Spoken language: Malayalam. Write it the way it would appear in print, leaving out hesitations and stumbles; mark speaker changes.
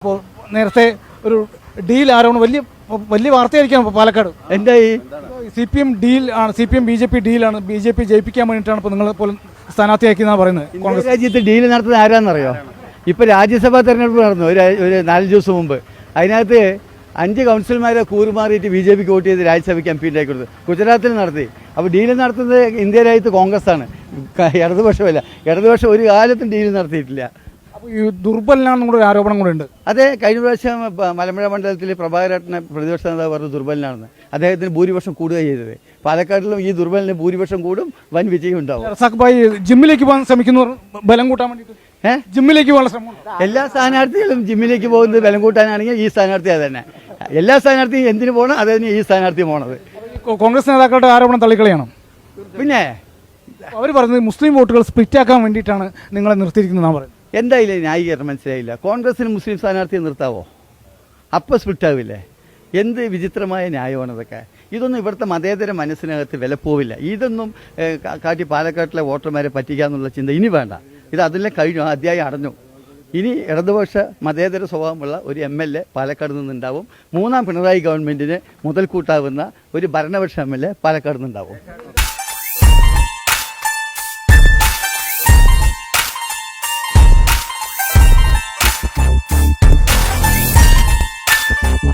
Speaker 1: ഇപ്പോൾ നേരത്തെ ഒരു ഡീൽ ആരോപണം വലിയ വാർത്തയായിരിക്കാം പാലക്കാട്.
Speaker 2: എന്താ ഈ
Speaker 1: CPM ഡീൽ ആണ്, CPM BJP ഡീലാണ്, BJP ജയിപ്പിക്കാൻ വേണ്ടിയിട്ടാണ് ഇപ്പോൾ നിങ്ങൾ പോലും സ്ഥാനാർത്ഥിയാക്കിയെന്നാണ് പറയുന്നത്.
Speaker 2: കോൺഗ്രസ് രാജ്യത്ത് ഡീൽ നടത്തുന്നത് ആരാന്നറിയോ? ഇപ്പൊ രാജ്യസഭാ തെരഞ്ഞെടുപ്പ് നടന്നു ഒരു 4 ദിവസം മുമ്പ്. അതിനകത്ത് 5 കൗൺസിലർമാരെ കൂറുമാറിയിട്ട് BJPക്ക് വോട്ട് ചെയ്ത് രാജ്യസഭയ്ക്ക് MP ഉണ്ടാക്കി കൊടുത്തു. ഗുജറാത്തിൽ നടത്തി. അപ്പോൾ ഡീൽ നടത്തുന്നത് ഇന്ത്യ രാജ്യത്ത് കോൺഗ്രസ് ആണ്, ഇടതുപക്ഷമല്ല. ഇടതുപക്ഷം ഒരു കാലത്തും ഡീൽ നടത്തിയിട്ടില്ല.
Speaker 1: അപ്പോൾ ഈ ദുർബലനാണെന്നും കൂടെ ഒരു ആരോപണം കൂടെ ഉണ്ട്.
Speaker 2: അതെ, കഴിഞ്ഞ പ്രാവശ്യം മലമ്പുഴ മണ്ഡലത്തിൽ പ്രഭാകരനെ പ്രതിപക്ഷ നേതാവ് പറഞ്ഞു ദുർബലനാണെന്ന്. അദ്ദേഹത്തിന് ഭൂരിപക്ഷം കൂടുക ചെയ്തത്. പാലക്കാട്ടിലും ഈ ദുർബലിന് ഭൂരിപക്ഷം കൂടും, വൻ വിജയം ഉണ്ടാവും.
Speaker 1: റസാഖ് ഭായി ജിമ്മിലേക്ക് പോകാൻ ശ്രമിക്കുന്നവർ ബലം കൂട്ടാൻ വേണ്ടിയിട്ട് ജിമ്മിലേക്ക് പോകാൻ ശ്രമം.
Speaker 2: എല്ലാ സ്ഥാനാർത്ഥികളും ജിമ്മിലേക്ക് പോകുന്നത് ബലം കൂട്ടാനാണെങ്കിൽ ഈ സ്ഥാനാർത്ഥി അത് തന്നെ. എല്ലാ സ്ഥാനാർത്ഥിയും എന്തിനു പോകണം, അത് തന്നെ ഈ സ്ഥാനാർത്ഥി പോണത്.
Speaker 1: കോൺഗ്രസ് നേതാക്കളുടെ ആരോപണം തള്ളിക്കളയണം.
Speaker 2: പിന്നെ
Speaker 1: അവർ പറയുന്നത് മുസ്ലിം വോട്ടുകൾ സ്പ്ലിറ്റ് ആക്കാൻ വേണ്ടിയിട്ടാണ് നിങ്ങളെ നിർത്തിയിരിക്കുന്നതാണ് പറയുന്നത്.
Speaker 2: എന്തായാലും ന്യായീകരണം മനസ്സിലായില്ല. കോൺഗ്രസിന് മുസ്ലിം സ്ഥാനാർത്ഥിയെ നിർത്താവോ? അപ്പോൾ സ്പ്ലിറ്റാവില്ലേ? എന്ത് വിചിത്രമായ ന്യായമാണ് ഇതൊക്കെ. ഇതൊന്നും ഇവിടുത്തെ മതേതര മനസ്സിനകത്ത് വിലപ്പോവില്ല. ഇതൊന്നും കാട്ടി പാലക്കാട്ടിലെ വോട്ടർമാരെ പറ്റിക്കാന്നുള്ള ചിന്ത ഇനി വേണ്ട. ഇത് അതിലെ കഴിഞ്ഞു, ആ അധ്യായം അടഞ്ഞു. ഇനി ഇടതുപക്ഷ മതേതര സ്വഭാവമുള്ള ഒരു MLA പാലക്കാട് നിന്നുണ്ടാവും. 3ാം പിണറായി ഗവൺമെൻറ്റിന് മുതൽക്കൂട്ടാവുന്ന ഒരു ഭരണപക്ഷ MLA പാലക്കാട് നിന്നുണ്ടാവും.